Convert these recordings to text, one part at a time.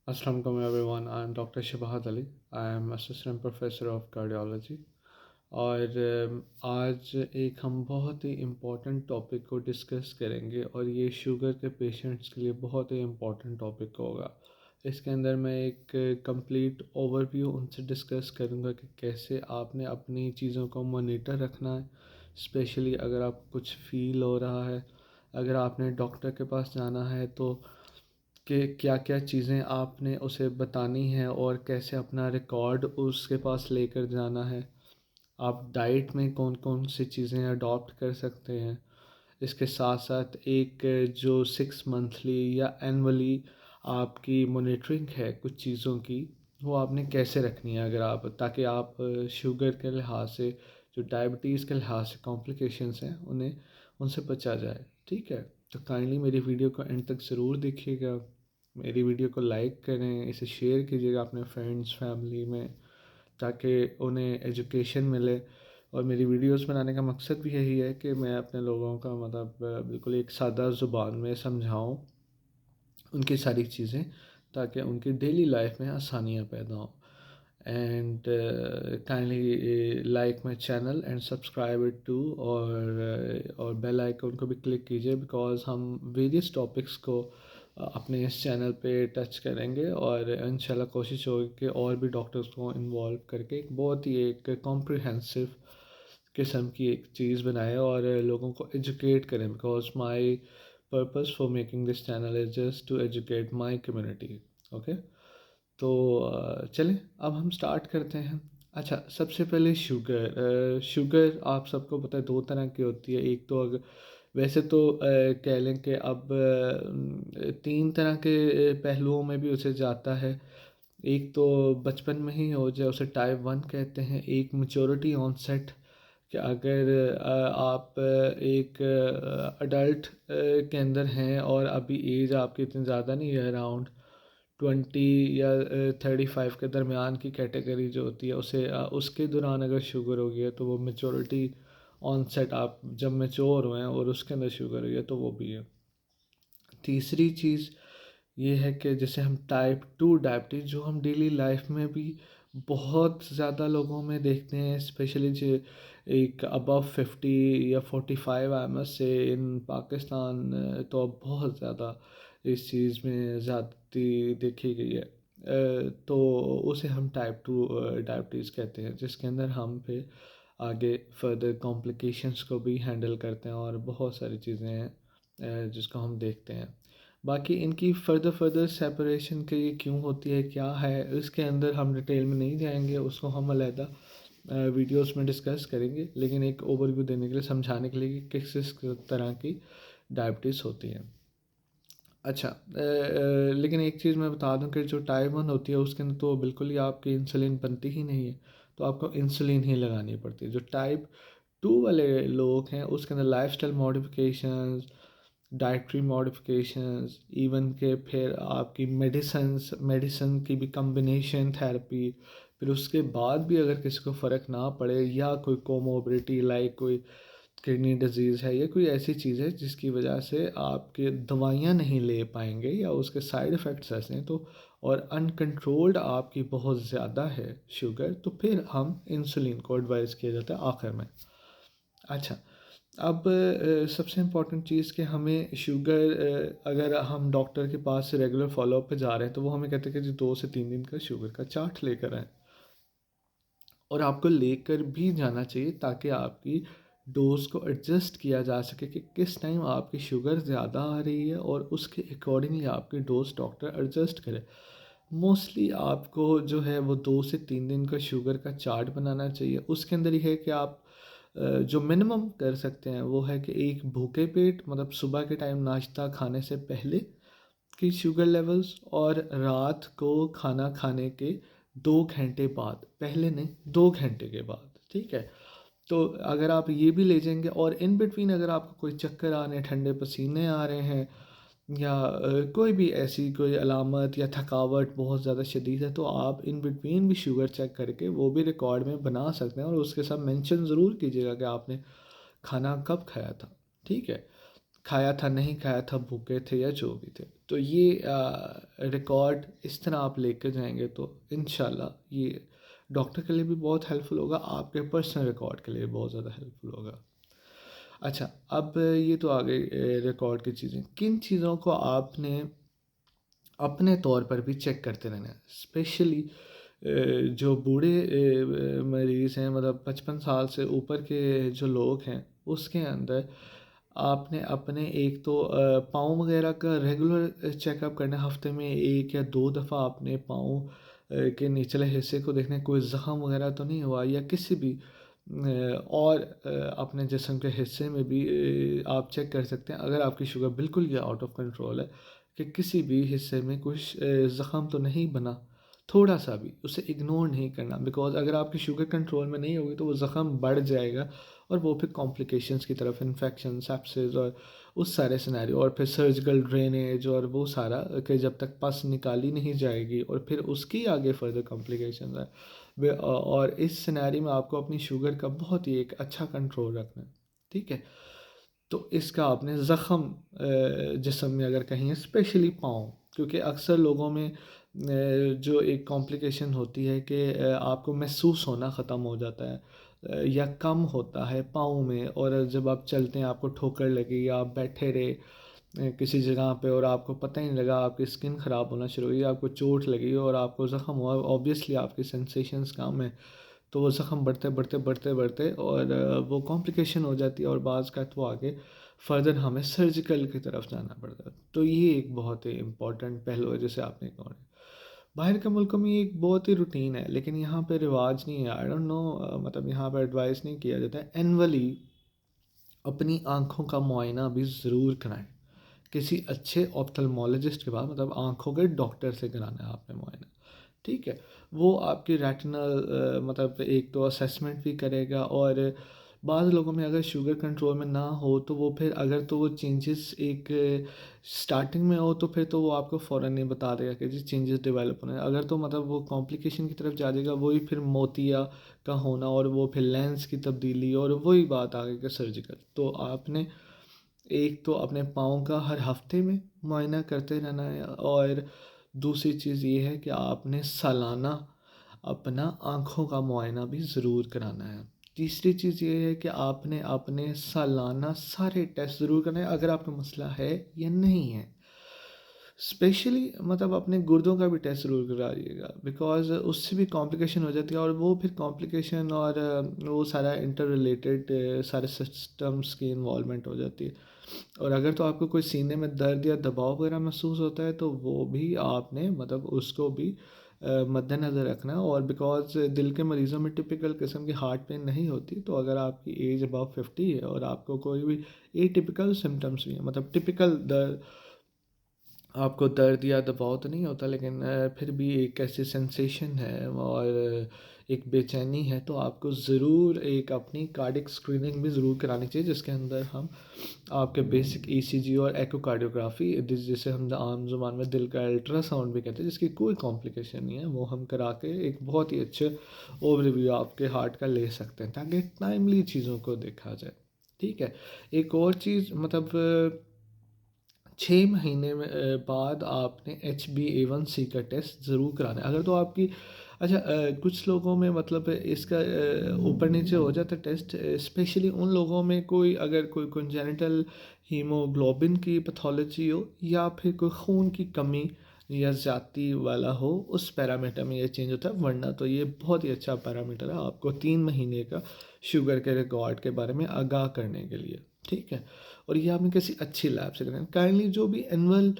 Assalamu alaikum everyone. I'm Dr. Shabahat Ali. I am Assistant Professor of Cardiology. और आज एक हम बहुत ही इम्पोर्टेंट टॉपिक को डिस्कस करेंगे और ये शुगर के पेशेंट्स के लिए बहुत ही इम्पोर्टेंट टॉपिक होगा। इसके अंदर मैं एक कंप्लीट ओवरव्यू उनसे डिस्कस करूँगा कि कैसे आपने अपनी चीज़ों को मॉनिटर रखना है, स्पेशली अगर आपको कुछ फील हो रहा है, अगर आपने डॉक्टर के पास जाना है तो कि क्या क्या चीज़ें आपने उसे बतानी है और कैसे अपना रिकॉर्ड उसके पास लेकर जाना है। आप डाइट में कौन कौन सी चीज़ें अडॉप्ट कर सकते हैं। इसके साथ साथ एक जो 6 मंथली या एनुअली आपकी मॉनिटरिंग है कुछ चीज़ों की, वो आपने कैसे रखनी है अगर आप, ताकि आप शुगर के लिहाज से, जो डायबिटीज़ के लिहाज से कॉम्प्लिकेशंस हैं, उन्हें उनसे बचा जाए। ठीक है, तो काइंडली मेरी वीडियो को एंड तक ज़रूर देखिएगा। मेरी वीडियो को लाइक करें, इसे शेयर कीजिएगा अपने फ्रेंड्स फैमिली में, ताकि उन्हें एजुकेशन मिले। और मेरी वीडियोस बनाने का मकसद भी यही है कि मैं अपने लोगों का मतलब बिल्कुल एक सादा ज़ुबान में समझाऊं उनकी सारी चीज़ें, ताकि उनकी डेली लाइफ में आसानियाँ पैदा हों। And kindly like my channel and subscribe it to, और बेल आइकन को भी क्लिक कीजिए, बिकॉज़ हम वेरियस टॉपिक्स को अपने इस चैनल पे टच करेंगे और इंशाल्लाह कोशिश होगी कि और भी डॉक्टर्स को इन्वॉल्व करके एक बहुत ही एक कॉम्प्रिहेंसिव किस्म की एक चीज़ बनाए और लोगों को एजुकेट करें, because my purpose for making this channel is just to educate my community. Okay, तो चलें अब हम स्टार्ट करते हैं। अच्छा, सबसे पहले शुगर। शुगर आप सबको पता है दो तरह की होती है। एक तो अगर वैसे तो कह लें कि अब तीन तरह के पहलुओं में भी उसे जाता है। एक तो बचपन में ही हो जाए, उसे टाइप 1 कहते हैं। एक मैच्योरिटी ऑनसेट, कि अगर आप एक अडल्ट के अंदर हैं और अभी एज आपकी इतनी ज़्यादा नहीं है, अराउंड 20 या 35 के दरमियान की कैटेगरी जो होती है, उसे उसके दौरान अगर शुगर हो गया तो वो मेचोरिटी ऑनसेट, आप जब मेच्योर हुए हैं और उसके अंदर शुगर हो गया तो वो भी है। तीसरी चीज़ ये है कि जैसे हम टाइप 2 डायबिटीज़, जो हम डेली लाइफ में भी बहुत ज़्यादा लोगों में देखते हैं, स्पेशली जो एक अबव 50 या 45 से इन पाकिस्तान, तो अब बहुत ज़्यादा इस चीज़ में ज़्यादती देखी गई है। तो उसे हम टाइप 2 डायबिटीज़ कहते हैं, जिसके अंदर हम फिर आगे फर्दर कॉम्प्लिकेशंस को भी हैंडल करते हैं और बहुत सारी चीज़ें हैं जिसको हम देखते हैं। बाकी इनकी फर्दर सेपरेशन के ये क्यों होती है, क्या है, इसके अंदर हम डिटेल में नहीं जाएंगे, उसको हम अलहदा वीडियोस में डिस्कस करेंगे। लेकिन एक ओवरव्यू देने के लिए, समझाने के लिए कि किस तरह की डायबिटीज़ होती है। अच्छा, लेकिन एक चीज़ मैं बता दूं कि जो टाइप 1 होती है उसके अंदर तो बिल्कुल ही आपकी इंसुलिन बनती ही नहीं है, तो आपको इंसुलिन ही लगानी पड़ती है। जो टाइप 2 वाले लोग हैं उसके अंदर lifestyle modifications, dietary modifications, even के फिर आपकी मेडिसिन की भी कम्बिनेशन थेरेपी, फिर उसके बाद भी अगर किसी को फ़र्क ना पड़े, या कोई कोमोबिलिटी लाइक कोई किडनी डिजीज़ है या कोई ऐसी चीज़ है जिसकी वजह से आपके दवाइयाँ नहीं ले पाएंगे या उसके साइड इफ़ेक्ट्स ऐसे हैं, तो और अनकंट्रोल्ड आपकी बहुत ज़्यादा है शुगर, तो फिर हम इंसुलिन को एडवाइस किया जाता है आखिर में। अच्छा, अब सबसे इम्पॉर्टेंट चीज़ कि हमें शुगर, अगर हम डॉक्टर के पास रेगुलर फॉलोअप पे जा रहे हैं तो वो हमें कहते हैं कि जी 2 से 3 दिन का शुगर का चार्ट लेकर आएँ, और आपको लेकर भी जाना चाहिए ताकि आपकी डोज़ को एडजस्ट किया जा सके कि किस टाइम आपकी शुगर ज़्यादा आ रही है और उसके अकॉर्डिंगली आपकी डोज़ डॉक्टर एडजस्ट करे। मोस्टली आपको जो है वो 2 से 3 दिन का शुगर का चार्ट बनाना चाहिए। उसके अंदर ये है कि आप जो मिनिमम कर सकते हैं वो है कि एक भूखे पेट, मतलब सुबह के टाइम नाश्ता खाने से पहले की शुगर लेवल्स, और रात को खाना खाने के 2 घंटे बाद, पहले नहीं 2 घंटे के बाद। ठीक है, तो अगर आप ये भी ले जाएंगे, और इन बिटवीन अगर आपको कोई चक्कर आ रहे हैं, ठंडे पसीने आ रहे हैं, या कोई भी ऐसी कोई अलामत या थकावट बहुत ज़्यादा शदीद है, तो आप इन बिटवीन भी शुगर चेक करके वो भी रिकॉर्ड में बना सकते हैं, और उसके साथ मेंशन ज़रूर कीजिएगा कि आपने खाना कब खाया था। ठीक है, खाया था, नहीं खाया था, भूखे थे, या जो भी थे। तो ये रिकॉर्ड इस तरह आप लेकर जाएंगे तो इंशाल्लाह ये डॉक्टर के लिए भी बहुत हेल्पफुल होगा, आपके पर्सनल रिकॉर्ड के लिए बहुत ज़्यादा हेल्पफुल होगा। अच्छा, अब ये तो आ गई रिकॉर्ड की चीज़ें। किन चीज़ों को आपने अपने तौर पर भी चेक करते रहना है, स्पेशली जो बूढ़े मरीज़ हैं, मतलब 55 साल से ऊपर के जो लोग हैं, उसके अंदर आपने अपने एक तो पाँव वगैरह का रेगुलर चेकअप करना है। हफ्ते में 1 या 2 दफ़ा आपने पाँव के निचले हिस्से को देखना है, कोई ज़ख़म वगैरह तो नहीं हुआ, या किसी भी और अपने जिस्म के हिस्से में भी आप चेक कर सकते हैं अगर आपकी शुगर बिल्कुल ही आउट ऑफ कंट्रोल है, कि किसी भी हिस्से में कुछ ज़ख़म तो नहीं बना, थोड़ा सा भी उसे इग्नोर नहीं करना, बिकॉज़ अगर आपकी शुगर कंट्रोल में नहीं होगी तो वो ज़ख़म बढ़ जाएगा और वो फिर कॉम्प्लिकेशंस की तरफ, इन्फेक्शन, सेप्सिस और उस सारे सिनेरियो, और फिर सर्जिकल ड्रेनेज और वो सारा, कि जब तक पस निकाली नहीं जाएगी और फिर उसकी आगे फर्दर कॉम्प्लिकेशंस है। और इस सिनेरियो में आपको अपनी शुगर का बहुत ही एक अच्छा कंट्रोल रखना है, ठीक है। तो इसका आपने ज़ख़म जिस्म में अगर कहीं है, स्पेशली पाँव, क्योंकि अक्सर लोगों में जो एक कॉम्प्लिकेशन होती है कि आपको महसूस होना ख़त्म हो जाता है या कम होता है पाँव में, और जब आप चलते हैं आपको ठोकर लगी या आप बैठे रहे किसी जगह पे और आपको पता ही नहीं लगा, आपकी स्किन ख़राब होना शुरू हुई, आपको चोट लगी और आपको ज़ख़म हुआ, ऑब्वियसली आपकी सेंसेशंस कम है, तो वो ज़ख़म बढ़ते बढ़ते बढ़ते बढ़ते और वो कॉम्प्लिकेशन हो जाती है, और बाज़ का तो आगे फर्दर हमें सर्जिकल की तरफ जाना पड़ता है। तो ये एक बहुत ही इम्पॉर्टेंट पहलू है जिसे आपने कहा। बाहर के मुल्कों में ये एक बहुत ही रूटीन है, लेकिन यहाँ पे रिवाज नहीं है, आई डोंट नो, मतलब यहाँ पर एडवाइस नहीं किया जाता है। एनुअली अपनी आँखों का मुआयना भी ज़रूर कराएं, किसी अच्छे ऑप्थेल्मोलॉजिस्ट के पास, मतलब आँखों के डॉक्टर से कराना है आपने मुआयना, ठीक है। वो आपकी रेटिनल मतलब एक तो असेसमेंट भी करेगा, और बाज़ लोगों में अगर शुगर कंट्रोल में ना हो तो वो फिर अगर तो वो चेंजेस एक स्टार्टिंग में हो तो फिर तो वो आपको फ़ौरन नहीं बता देगा कि जी चेंजेस डेवलप होने हैं। अगर तो मतलब वो कॉम्प्लिकेशन की तरफ जा जाएगा, वही फिर मोतिया का होना और वो फिर लेंस की तब्दीली और वही बात आ गई कि सर्जिकल। तो आपने एक तो अपने पाँव का हर हफ्ते में मुआयना करते रहना है, और दूसरी चीज़ ये है कि आपने सालाना अपना आँखों का मुआयना भी ज़रूर कराना है। तीसरी चीज़ ये है कि आपने अपने सालाना सारे टेस्ट ज़रूर करने हैं, अगर आपका मसला है या नहीं है। स्पेशली मतलब अपने गुर्दों का भी टेस्ट ज़रूर कराइएगा, बिकॉज़ उससे भी कॉम्प्लिकेशन हो जाती है, और वो फिर कॉम्प्लिकेशन और वो सारा इंटर रिलेटेड सारे सिस्टम्स की इन्वॉल्वमेंट हो जाती है। और अगर तो आपको कोई सीने में दर्द या दबाव वगैरह महसूस होता है तो वो भी आपने मतलब उसको भी मद्देनज़र रखना है। और बिकॉज़ दिल के मरीज़ों में टिपिकल किस्म की हार्ट पेन नहीं होती, तो अगर आपकी एज अबव 50 है और आपको कोई भी एटिपिकल सिम्टम्स भी हैं, मतलब टिपिकल दर्द, आपको दर्द या दबाव तो नहीं होता, लेकिन फिर भी एक ऐसी सेंसेशन है और एक बेचैनी है, तो आपको ज़रूर एक अपनी कार्डिक स्क्रीनिंग भी ज़रूर करानी चाहिए, जिसके अंदर हम आपके बेसिक ईसीजी और एकोकार्डियोग्राफी, जिसे हम आम ज़ुबान में दिल का अल्ट्रासाउंड भी कहते हैं, जिसकी कोई कॉम्प्लिकेशन नहीं है, वो हम करा के एक बहुत ही अच्छे ओवरव्यू आपके हार्ट का ले सकते हैं, ताकि टाइमली चीज़ों को देखा जाए, ठीक है। एक और चीज़, मतलब 6 महीने में बाद आपने HbA1c का टेस्ट ज़रूर कराना है। अगर तो आपकी अच्छा, कुछ लोगों में मतलब इसका ऊपर नीचे हो जाता है टेस्ट, स्पेशली उन लोगों में कोई अगर कोई कंजेनिटल हीमोग्लोबिन की पैथोलॉजी हो, या फिर कोई खून की कमी या ज़्यादती वाला हो, उस पैरामीटर में ये चेंज होता है। वरना तो ये बहुत ही अच्छा पैरामीटर है आपको 3 महीने का शुगर के रिकॉर्ड के बारे में आगाह करने के लिए, ठीक है। और ये आपने किसी अच्छी लैब से कराना। काइंडली जो भी एनुअल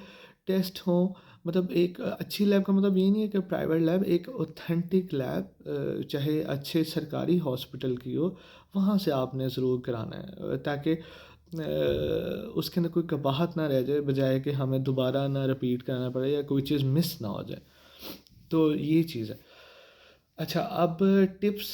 टेस्ट हो, मतलब एक अच्छी लैब का मतलब ये नहीं है कि प्राइवेट लैब, एक ऑथेंटिक लैब चाहे अच्छे सरकारी हॉस्पिटल की हो, वहाँ से आपने ज़रूर कराना है, ताकि उसके अंदर कोई कबाहत ना रह जाए, बजाय कि हमें दोबारा ना रिपीट करना पड़े या कोई चीज़ मिस ना हो जाए। तो ये चीज़ है। अच्छा, अब टिप्स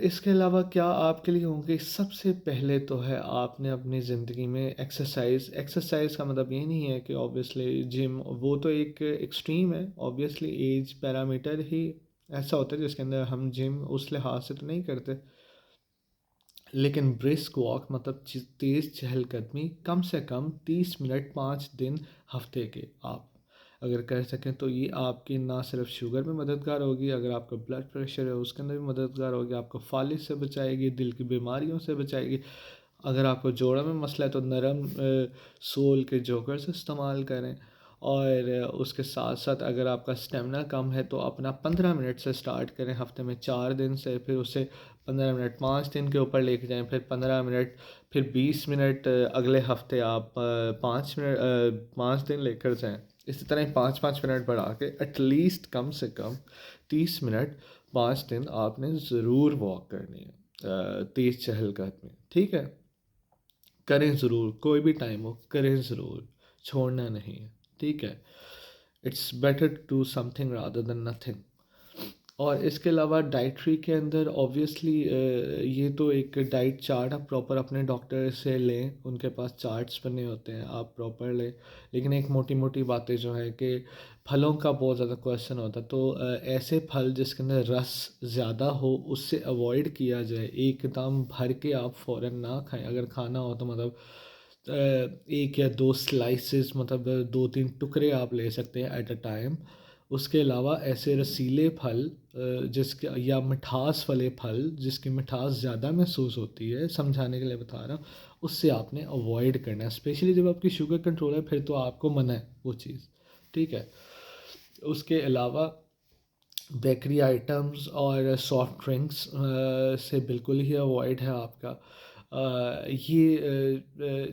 इसके अलावा क्या आपके लिए होंगे? सबसे पहले तो है आपने अपनी ज़िंदगी में एक्सरसाइज़ का मतलब ये नहीं है कि ऑब्वियसली जिम, वो तो एक एक्सट्रीम है, ऑब्वियसली एज पैरामीटर ही ऐसा होता है जिसके अंदर हम जिम उस लिहाज से तो नहीं करते, लेकिन ब्रिस्क वॉक मतलब तेज़ चहलकदमी, कम से कम 30 मिनट 5 दिन हफ्ते के आप अगर कर सकें तो ये आपकी ना सिर्फ शुगर में मददगार होगी, अगर आपका ब्लड प्रेशर है उसके अंदर भी मददगार होगी, आपको फालिज से बचाएगी, दिल की बीमारियों से बचाएगी। अगर आपको जोड़ों में मसला है तो नरम सोल के जोगर्स इस्तेमाल करें। और उसके साथ साथ अगर आपका स्टेमिना कम है तो अपना 15 मिनट से स्टार्ट करें, हफ्ते में 4 दिन से, फिर उसे 15 मिनट 5 दिन के ऊपर लेके जाएं, फिर 15 मिनट, फिर 20 मिनट, अगले हफ्ते आप 5 मिनट 5 दिन लेकर जाएं। इसी तरह 5-5 मिनट बढ़ा के एटलीस्ट कम से कम 30 मिनट 5 दिन आपने ज़रूर वॉक करनी है, तेज़ चहलकदमी, ठीक है। करें ज़रूर, कोई भी टाइम हो करें ज़रूर, छोड़ना नहीं है, ठीक है। It's better to do something rather than nothing. और इसके अलावा डाइट्री के अंदर ऑब्वियसली ये तो एक डाइट चार्ट आप प्रॉपर अपने डॉक्टर से लें, उनके पास चार्ट्स बने होते हैं, आप प्रॉपर लें। लेकिन एक मोटी मोटी बातें जो है कि फलों का बहुत ज़्यादा क्वेश्चन होता है, तो ऐसे फल जिसके अंदर रस ज़्यादा हो उससे अवॉइड किया जाए। एकदम भर के आप फ़ौरन ना खाएं, अगर खाना हो तो मतलब एक या दो स्लाइसेस, मतलब 2-3 टुकड़े आप ले सकते हैं एट अ टाइम। उसके अलावा ऐसे रसीले फल जिसके या मिठास वाले फल जिसकी मिठास ज़्यादा महसूस होती है, समझाने के लिए बता रहा हूँ, उससे आपने अवॉइड करना है। स्पेशली जब आपकी शुगर कंट्रोल है फिर तो आपको मना है वो चीज़, ठीक है। उसके अलावा बेकरी आइटम्स और सॉफ्ट ड्रिंक्स से बिल्कुल ही अवॉइड है आपका। ये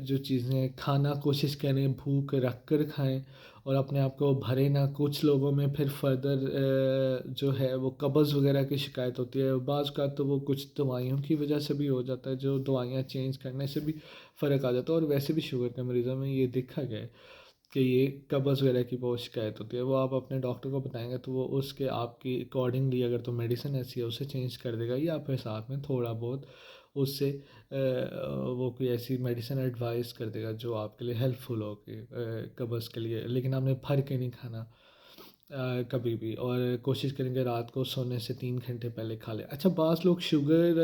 जो चीज़ें खाना कोशिश करें भूख रख कर खाएं और अपने आप को भरे ना। कुछ लोगों में फिर फर्दर जो है वो कब्ज़ वगैरह की शिकायत होती है, बाज़ का तो वो कुछ दवाइयों की वजह से भी हो जाता है, जो दवाइयाँ चेंज करने से भी फ़र्क आ जाता है। और वैसे भी शुगर के मरीज़ों में ये देखा गया है कि ये कब्ज़ वगैरह की बहुत शिकायत होती है, वो आप अपने डॉक्टर को बताएंगे तो वो उसके आपकी अकॉर्डिंगली अगर तो मेडिसिन ऐसी है उसे चेंज कर देगा, या फिर साथ में थोड़ा बहुत उससे वो कोई ऐसी मेडिसिन एडवाइस कर देगा जो आपके लिए हेल्पफुल होगी कब्ज़ के लिए। लेकिन आपने भर के नहीं खाना कभी भी, और कोशिश करेंगे रात को सोने से 3 घंटे पहले खा लें। अच्छा, बाज़ लोग शुगर,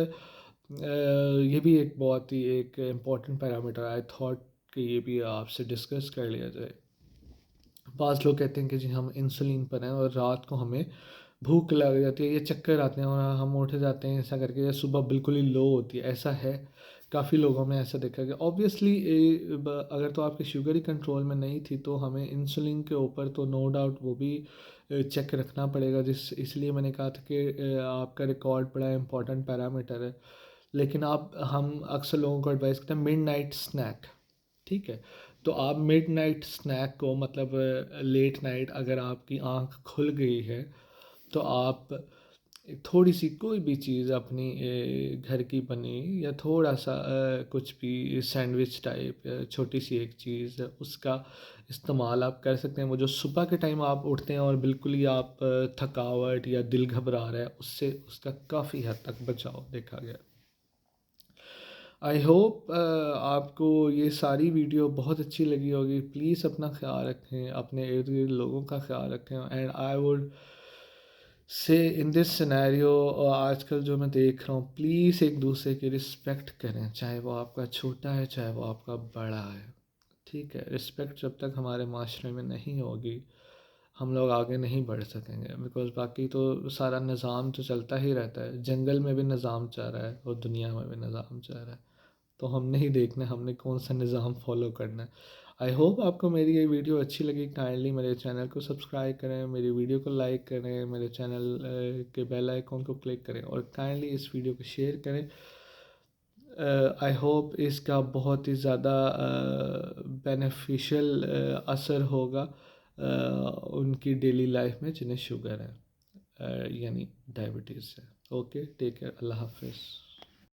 ये भी एक बहुत ही एक इम्पॉर्टेंट पैरामीटर, आई थॉट कि ये भी आपसे डिस्कस कर लिया जाए। बाज़ लोग कहते हैं कि जी हम इंसुलिन पर हैं और रात को हमें भूख लग जाती है, ये चक्कर आते हैं और हम उठ जाते हैं ऐसा करके, या सुबह बिल्कुल ही लो होती है, ऐसा है। काफ़ी लोगों में ऐसा देखा गया। ऑब्वियसली अगर तो आपकी शुगर ही कंट्रोल में नहीं थी तो हमें इंसुलिन के ऊपर तो नो डाउट वो भी चेक रखना पड़ेगा, इसलिए मैंने कहा था कि आपका रिकॉर्ड बड़ा इंपॉर्टेंट पैरामीटर है। लेकिन आप हम अक्सर लोगों को एडवाइस करते हैं मिड नाइट स्नैक, ठीक है। तो आप मिड नाइट स्नैक को मतलब लेट नाइट अगर आपकी आंख खुल गई है तो आप थोड़ी सी कोई भी चीज़ अपनी घर की बनी या थोड़ा सा कुछ भी सैंडविच टाइप छोटी सी एक चीज़ है उसका इस्तेमाल आप कर सकते हैं। वो जो सुबह के टाइम आप उठते हैं और बिल्कुल ही आप थकावट या दिल घबरा रहा है, उससे उसका काफ़ी हद तक बचाव देखा गया। आई होप आपको ये सारी वीडियो बहुत अच्छी लगी होगी। प्लीज़ अपना ख्याल रखें, अपने इर्द गिर्द लोगों का ख्याल रखें। And I would say in this scenario आजकल जो मैं देख रहा हूँ, प्लीज़ एक दूसरे की रिस्पेक्ट करें, चाहे वो आपका छोटा है चाहे वो आपका बड़ा है, ठीक है। रिस्पेक्ट जब तक हमारे माशरे में नहीं होगी हम लोग आगे नहीं बढ़ सकेंगे। बिकॉज़ बाकी तो सारा निज़ाम तो चलता ही रहता है, जंगल में भी निज़ाम चल रहा है और दुनिया में भी निज़ाम चल रहा है। तो हमने ही देखना है हमने कौन सा निज़ाम फॉलो करना है। आई होप आपको मेरी ये वीडियो अच्छी लगी। काइंडली मेरे चैनल को सब्सक्राइब करें, मेरी वीडियो को लाइक करें, मेरे चैनल के बेल आइकॉन को क्लिक करें और काइंडली इस वीडियो को शेयर करें। आई होप इसका बहुत ही ज़्यादा बेनिफिशियल असर होगा उनकी डेली लाइफ में जिन्हें शुगर है यानी डायबिटीज़ है। ओके, टेक केयर, अल्लाह हाफिज़।